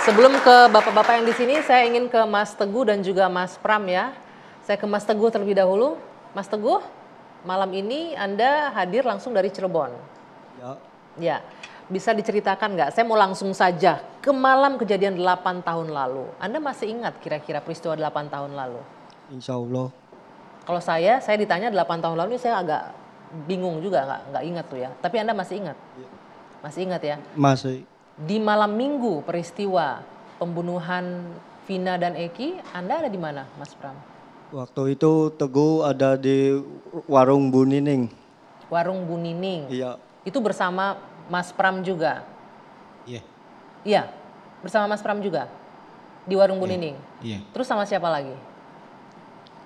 Sebelum ke bapak-bapak yang di sini, saya ingin ke Mas Teguh dan juga Mas Pram ya. Saya ke Mas Teguh terlebih dahulu. Mas Teguh, malam ini Anda hadir langsung dari Cirebon. Ya. Ya, bisa diceritakan nggak? Saya mau langsung saja ke malam kejadian 8 tahun lalu. Anda masih ingat kira-kira peristiwa 8 tahun lalu? Insya Allah. Kalau saya ditanya 8 tahun lalu, saya agak bingung juga, nggak ingat tuh ya. Tapi Anda masih ingat? Masih ingat ya? Masih. Di malam minggu peristiwa pembunuhan Vina dan Eki, Anda ada di mana, Mas Pram? Waktu itu Teguh ada di warung Bu Nining. Warung Bu Nining. Iya. Itu bersama Mas Pram juga? Iya. Iya, bersama Mas Pram juga? Di warung Bu Nining? Iya. Terus sama siapa lagi?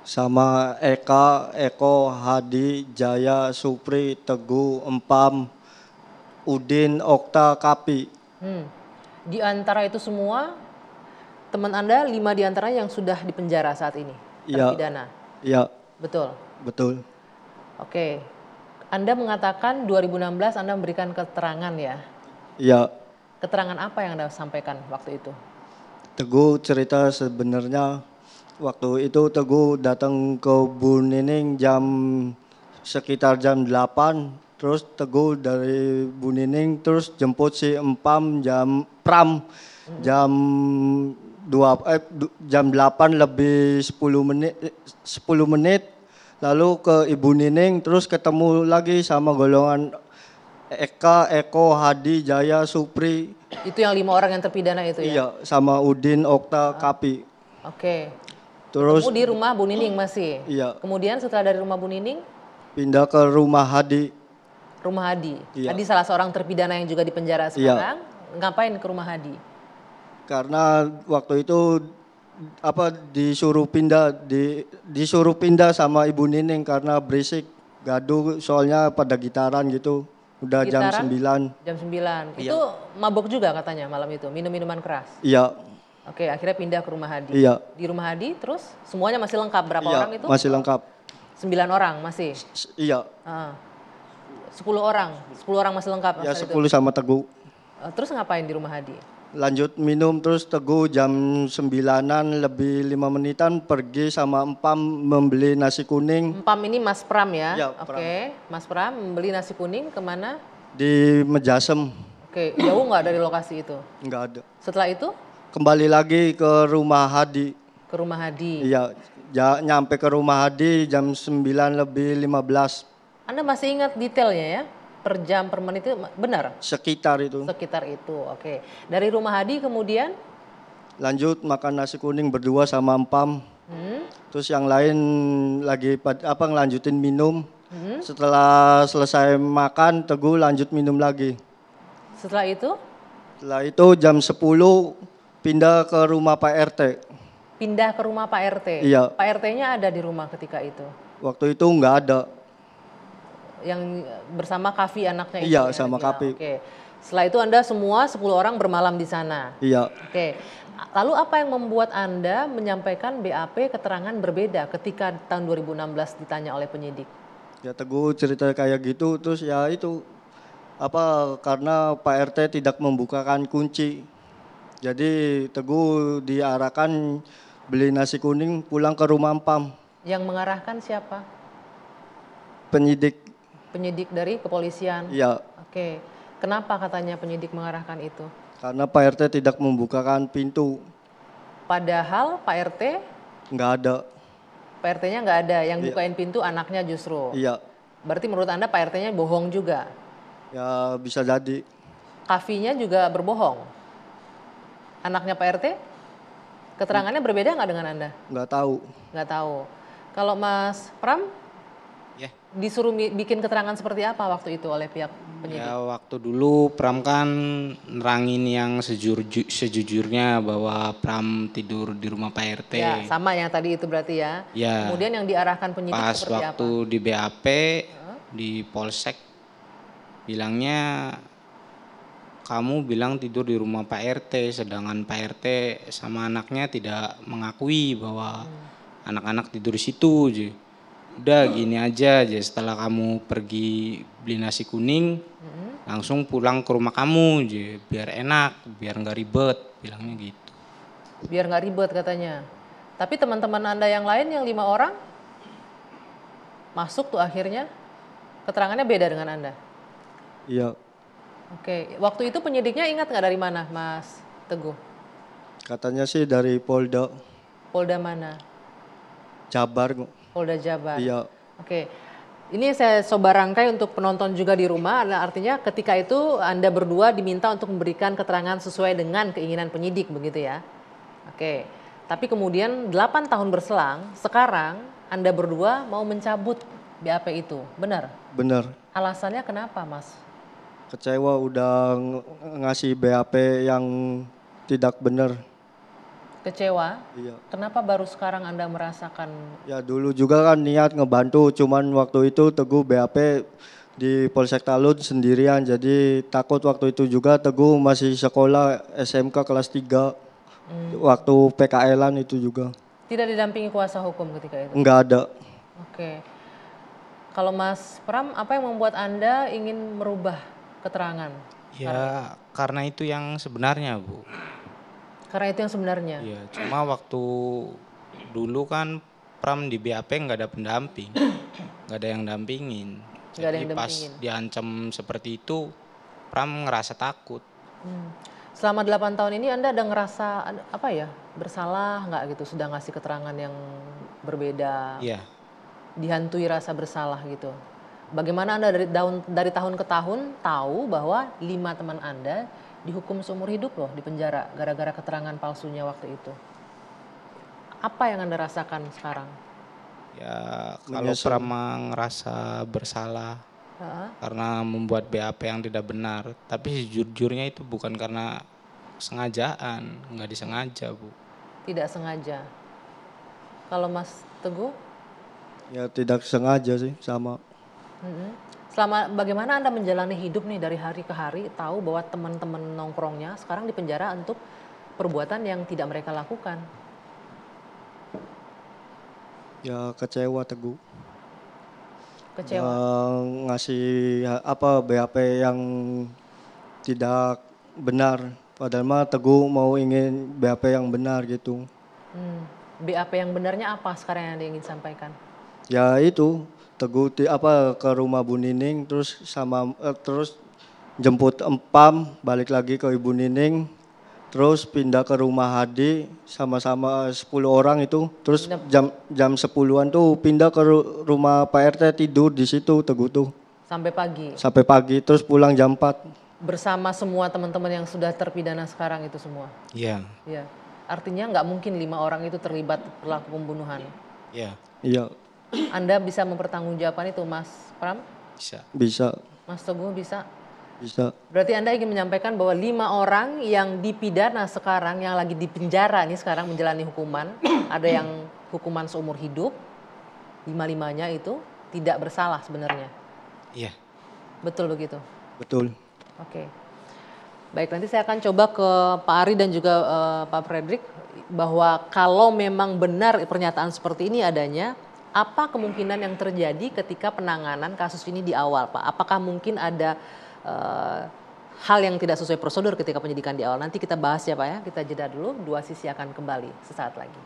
Sama Eka, Eko, Hadi, Jaya, Supri, Teguh, Empam, Udin, Okta, Kapi. Di antara itu semua, teman Anda 5 di antaranya yang sudah dipenjara saat ini? Iya. Terpidana? Iya. Betul? Betul. Oke. Anda mengatakan 2016 Anda memberikan keterangan ya? Iya. Keterangan apa yang Anda sampaikan waktu itu? Teguh cerita sebenarnya waktu itu Teguh datang ke Bu Nining sekitar jam 8. Terus Teguh dari Bu Nining terus jemput si Empam Pram jam 8 lebih 10 menit lalu ke Ibu Nining terus ketemu lagi sama golongan Eka, Eko, Hadi, Jaya, Supri. Itu yang 5 orang yang terpidana itu ya? Iya, sama Udin, Okta, Kapi. Oke. Terus Ketemu di rumah Bu Nining masih? Iya. Kemudian setelah dari rumah Bu Nining? Pindah ke rumah Hadi. Rumah Hadi? Iya. Hadi salah seorang terpidana yang juga di penjara sekarang. Iya. Ngapain ke rumah Hadi? Karena waktu itu disuruh pindah sama Ibu Nining karena berisik gaduh soalnya pada gitaran gitu. Udah Gitaran? jam 9. Jam 9. Iya. Itu mabok juga katanya malam itu, minum minuman keras. Iya. Oke, akhirnya pindah ke rumah Hadi. Iya. Di rumah Hadi terus semuanya masih lengkap, berapa Iya, orang itu? masih lengkap. 9 orang masih. Iya. 10 orang masih lengkap. Ya saat 10 itu. sama Teguh. Terus ngapain di rumah Hadi? Lanjut minum terus Teguh jam 9-an lebih 5 menitan pergi sama Empam membeli nasi kuning. Empam ini Mas Pram ya? Iya, Oke, Mas Pram membeli nasi kuning kemana? Di Mejasem. Oke, jauh nggak dari lokasi itu? Nggak ada. Setelah itu? Kembali lagi ke rumah Hadi. Ke rumah Hadi? Iya, nyampe ke rumah Hadi jam 9 lebih 15. Anda masih ingat detailnya ya? Per jam, per menit itu benar? Sekitar itu. Sekitar itu, oke. Dari rumah Hadi kemudian? Lanjut makan nasi kuning berdua sama Empam. Terus yang lain lagi ngelanjutin minum. Setelah selesai makan, Teguh lanjut minum lagi. Setelah itu? Setelah itu jam 10 pindah ke rumah Pak RT. Pindah ke rumah Pak RT? Iya. Pak RT-nya ada di rumah ketika itu? Waktu itu nggak ada. Yang bersama Kavi anaknya itu? Iya, ya? sama Kavi. Oke. Setelah itu Anda semua 10 orang bermalam di sana? Iya. Oke. Lalu apa yang membuat Anda menyampaikan BAP keterangan berbeda ketika tahun 2016 ditanya oleh penyidik? Ya Teguh cerita kayak gitu terus ya itu karena Pak RT tidak membukakan kunci. Jadi Teguh diarahkan beli nasi kuning pulang ke rumah Empam. Yang mengarahkan siapa? Penyidik. Penyidik dari kepolisian? Iya. Oke. Kenapa katanya penyidik mengarahkan itu? Karena Pak RT tidak membukakan pintu. Padahal Pak RT? Nggak ada. Pak RT-nya nggak ada, yang Iya. bukain pintu anaknya justru? Iya. Berarti menurut Anda Pak RT-nya bohong juga? Ya bisa jadi. Kavinya juga berbohong? Anaknya Pak RT? Keterangannya berbeda nggak dengan Anda? Nggak tahu. Nggak tahu. Kalau Mas Pram? Ya. Disuruh bikin keterangan seperti apa waktu itu oleh pihak penyidik? Ya waktu dulu Pram kan nerangin yang sejujurnya bahwa Pram tidur di rumah Pak RT. Ya, sama yang tadi itu berarti ya. Ya. Kemudian yang diarahkan penyidik Pas seperti waktu apa? di BAP di Polsek bilangnya kamu bilang tidur di rumah Pak RT, sedangkan Pak RT sama anaknya tidak mengakui bahwa anak-anak tidur di situ. udah gini aja setelah kamu pergi beli nasi kuning langsung pulang ke rumah kamu je, biar enak, biar nggak ribet, bilangnya gitu. Biar nggak ribet katanya. Tapi teman-teman Anda yang lain yang 5 orang masuk tuh akhirnya keterangannya beda dengan Anda. Iya, Oke, waktu itu penyidiknya ingat nggak dari mana, Mas Teguh? katanya sih dari Polda Polda mana? Jabar kok. Polda Jabar. Iya, Oke, ini saya coba rangkai untuk penonton juga di rumah. Artinya ketika itu Anda berdua diminta untuk memberikan keterangan sesuai dengan keinginan penyidik, begitu ya? Oke, tapi kemudian 8 tahun berselang, sekarang Anda berdua mau mencabut BAP itu, benar? bener. Alasannya kenapa, Mas? Kecewa udah ngasih BAP yang tidak benar. Kecewa? Iya. Kenapa baru sekarang Anda merasakan? Ya dulu juga kan niat ngebantu, cuman waktu itu Teguh BAP di Polsek Talun sendirian, jadi takut waktu itu juga Teguh masih sekolah SMK kelas 3, waktu PKL-an itu juga. Tidak didampingi kuasa hukum ketika itu? Enggak ada. Oke. Kalau Mas Pram, apa yang membuat Anda ingin merubah keterangan? Ya karena itu yang sebenarnya Bu. Karena itu yang sebenarnya. Iya, cuma waktu dulu kan Pram di BAP nggak ada pendamping, nggak ada yang dampingin. Nggak ada Jadi yang pas dampingin. diancam seperti itu, Pram ngerasa takut. Selama 8 tahun ini Anda ada ngerasa apa ya, bersalah nggak gitu, sudah ngasih keterangan yang berbeda, Iya, dihantui rasa bersalah gitu. Bagaimana Anda dari tahun ke tahun tahu bahwa 5 teman Anda dihukum seumur hidup loh di penjara gara-gara keterangan palsunya waktu itu. Apa yang Anda rasakan sekarang? ya kalau Menyesal. Pram ngerasa bersalah Heeh. karena membuat BAP yang tidak benar, tapi sejujurnya itu bukan karena sengajaan, nggak disengaja Bu. Tidak sengaja. Kalau Mas Teguh? Ya tidak sengaja sih sama. Selama bagaimana Anda menjalani hidup nih dari hari ke hari, tahu bahwa teman-teman nongkrongnya sekarang di penjara untuk perbuatan yang tidak mereka lakukan. Ya kecewa Teguh. Kecewa. Ngasih apa BAP yang tidak benar. Padahal mah Teguh mau ingin BAP yang benar gitu. BAP yang benarnya apa sekarang yang Anda ingin sampaikan? Ya itu Teguh ke rumah Bu Nining terus terus jemput empam balik lagi ke Ibu Nining terus pindah ke rumah Hadi sama-sama 10 orang itu terus jam 10-an tuh pindah ke rumah Pak RT tidur di situ Teguh tuh Sampai pagi. sampai pagi terus pulang jam 4. Bersama semua teman-teman yang sudah terpidana sekarang itu semua. Iya, Ya. Artinya nggak mungkin 5 orang itu terlibat pelaku pembunuhan. iya, Iya Anda bisa mempertanggungjawabkan itu, Mas Pram? bisa. bisa Mas Teguh bisa? bisa. Berarti Anda ingin menyampaikan bahwa 5 orang yang dipidana sekarang, yang lagi di penjara nih sekarang menjalani hukuman, ada yang hukuman seumur hidup, 5-limanya itu tidak bersalah sebenarnya. Iya. Betul begitu? Betul. Oke. Baik, nanti saya akan coba ke Pak Ari dan juga Pak Fredrik bahwa kalau memang benar pernyataan seperti ini adanya, apa kemungkinan yang terjadi ketika penanganan kasus ini di awal, Pak? Apakah mungkin ada hal yang tidak sesuai prosedur ketika penyidikan di awal? Nanti kita bahas ya Pak ya, kita jeda dulu, dua sisi akan kembali sesaat lagi.